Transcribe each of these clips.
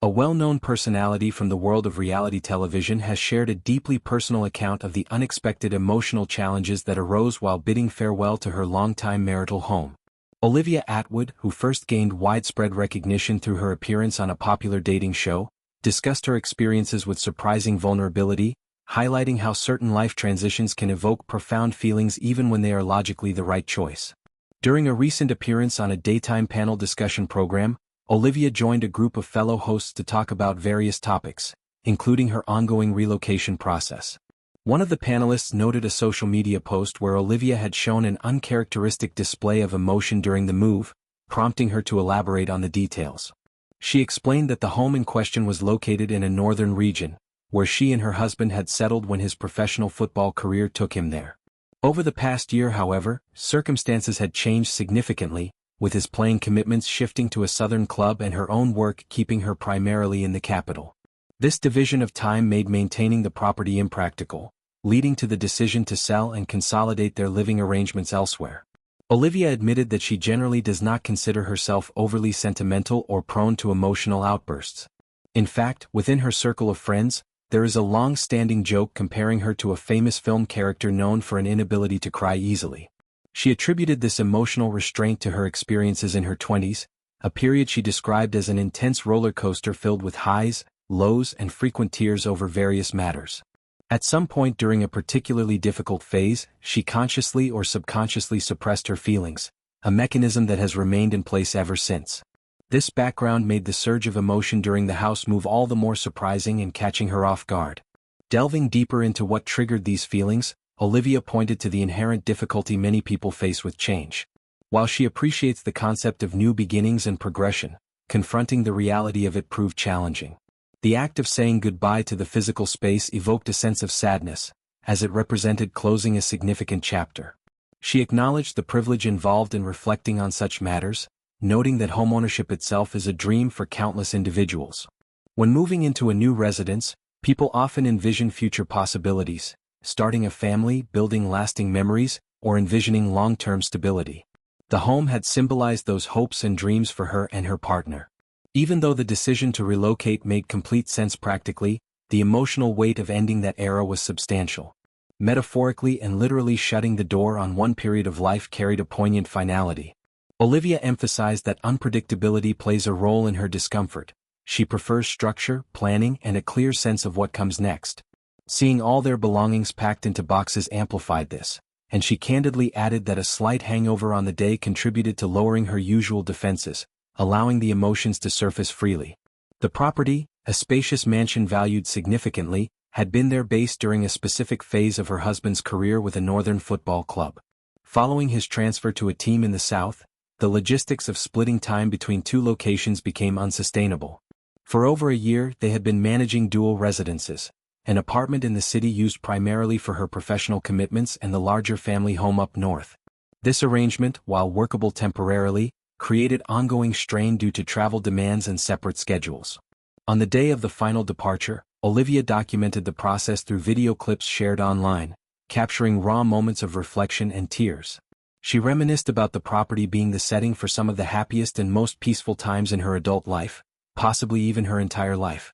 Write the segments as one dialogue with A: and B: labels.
A: A well-known personality from the world of reality television has shared a deeply personal account of the unexpected emotional challenges that arose while bidding farewell to her longtime marital home. Olivia Attwood, who first gained widespread recognition through her appearance on a popular dating show, discussed her experiences with surprising vulnerability, highlighting how certain life transitions can evoke profound feelings even when they are logically the right choice. During a recent appearance on a daytime panel discussion program, Olivia joined a group of fellow hosts to talk about various topics, including her ongoing relocation process. One of the panelists noted a social media post where Olivia had shown an uncharacteristic display of emotion during the move, prompting her to elaborate on the details. She explained that the home in question was located in a northern region, where she and her husband had settled when his professional football career took him there. Over the past year, however, circumstances had changed significantly, with his playing commitments shifting to a southern club and her own work keeping her primarily in the capital. This division of time made maintaining the property impractical, leading to the decision to sell and consolidate their living arrangements elsewhere. Olivia admitted that she generally does not consider herself overly sentimental or prone to emotional outbursts. In fact, within her circle of friends, there is a long-standing joke comparing her to a famous film character known for an inability to cry easily. She attributed this emotional restraint to her experiences in her 20s, a period she described as an intense roller coaster filled with highs, lows, and frequent tears over various matters. At some point during a particularly difficult phase, she consciously or subconsciously suppressed her feelings, a mechanism that has remained in place ever since. This background made the surge of emotion during the house move all the more surprising and catching her off guard. Delving deeper into what triggered these feelings, Olivia pointed to the inherent difficulty many people face with change. While she appreciates the concept of new beginnings and progression, confronting the reality of it proved challenging. The act of saying goodbye to the physical space evoked a sense of sadness, as it represented closing a significant chapter. She acknowledged the privilege involved in reflecting on such matters, noting that homeownership itself is a dream for countless individuals. When moving into a new residence, people often envision future possibilities, starting a family, building lasting memories, or envisioning long-term stability. The home had symbolized those hopes and dreams for her and her partner. Even though the decision to relocate made complete sense practically, the emotional weight of ending that era was substantial. Metaphorically and literally shutting the door on one period of life carried a poignant finality. Olivia emphasized that unpredictability plays a role in her discomfort. She prefers structure, planning, and a clear sense of what comes next. Seeing all their belongings packed into boxes amplified this, and she candidly added that a slight hangover on the day contributed to lowering her usual defenses, allowing the emotions to surface freely. The property, a spacious mansion valued significantly, had been their base during a specific phase of her husband's career with a northern football club. Following his transfer to a team in the south, the logistics of splitting time between two locations became unsustainable. For over a year, they had been managing dual residences, an apartment in the city used primarily for her professional commitments and the larger family home up north. This arrangement, while workable temporarily, created ongoing strain due to travel demands and separate schedules. On the day of the final departure, Olivia documented the process through video clips shared online, capturing raw moments of reflection and tears. She reminisced about the property being the setting for some of the happiest and most peaceful times in her adult life, possibly even her entire life.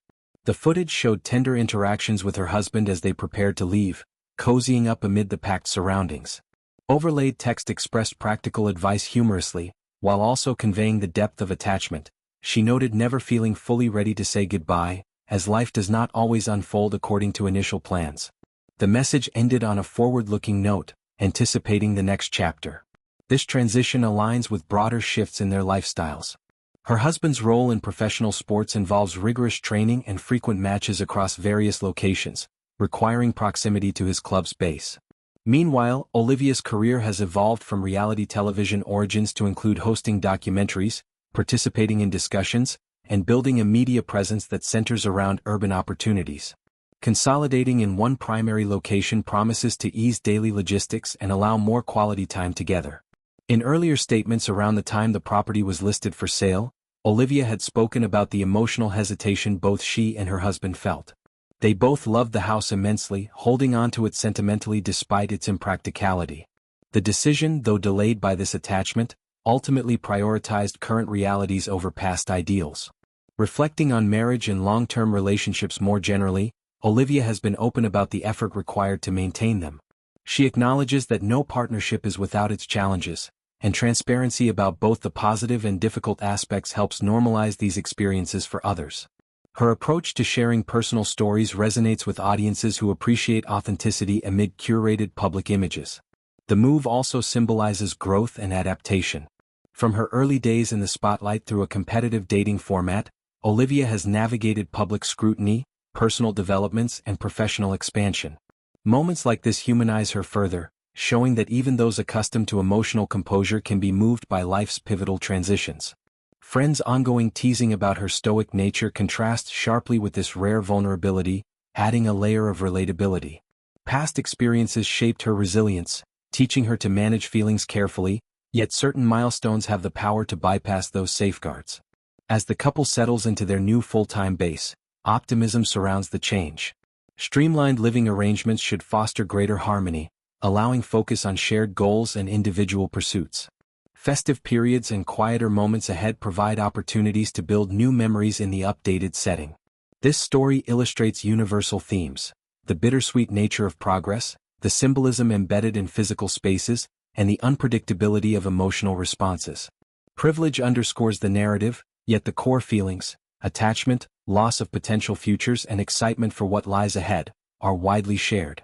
A: The footage showed tender interactions with her husband as they prepared to leave, cozying up amid the packed surroundings. Overlaid text expressed practical advice humorously, while also conveying the depth of attachment. She noted never feeling fully ready to say goodbye, as life does not always unfold according to initial plans. The message ended on a forward-looking note, anticipating the next chapter. This transition aligns with broader shifts in their lifestyles. Her husband's role in professional sports involves rigorous training and frequent matches across various locations, requiring proximity to his club's base. Meanwhile, Olivia's career has evolved from reality television origins to include hosting documentaries, participating in discussions, and building a media presence that centers around urban opportunities. Consolidating in one primary location promises to ease daily logistics and allow more quality time together. In earlier statements around the time the property was listed for sale, Olivia had spoken about the emotional hesitation both she and her husband felt. They both loved the house immensely, holding on to it sentimentally despite its impracticality. The decision, though delayed by this attachment, ultimately prioritized current realities over past ideals. Reflecting on marriage and long-term relationships more generally, Olivia has been open about the effort required to maintain them. She acknowledges that no partnership is without its challenges, and transparency about both the positive and difficult aspects helps normalize these experiences for others. Her approach to sharing personal stories resonates with audiences who appreciate authenticity amid curated public images. The move also symbolizes growth and adaptation. From her early days in the spotlight through a competitive dating format, Olivia has navigated public scrutiny, personal developments, and professional expansion. Moments like this humanize her further, showing that even those accustomed to emotional composure can be moved by life's pivotal transitions. Friends' ongoing teasing about her stoic nature contrasts sharply with this rare vulnerability, adding a layer of relatability. Past experiences shaped her resilience, teaching her to manage feelings carefully, yet certain milestones have the power to bypass those safeguards. As the couple settles into their new full-time base, optimism surrounds the change. Streamlined living arrangements should foster greater harmony, allowing focus on shared goals and individual pursuits. Festive periods and quieter moments ahead provide opportunities to build new memories in the updated setting. This story illustrates universal themes: the bittersweet nature of progress, the symbolism embedded in physical spaces, and the unpredictability of emotional responses. Privilege underscores the narrative, yet the core feelings, attachment, loss of potential futures, and excitement for what lies ahead, are widely shared.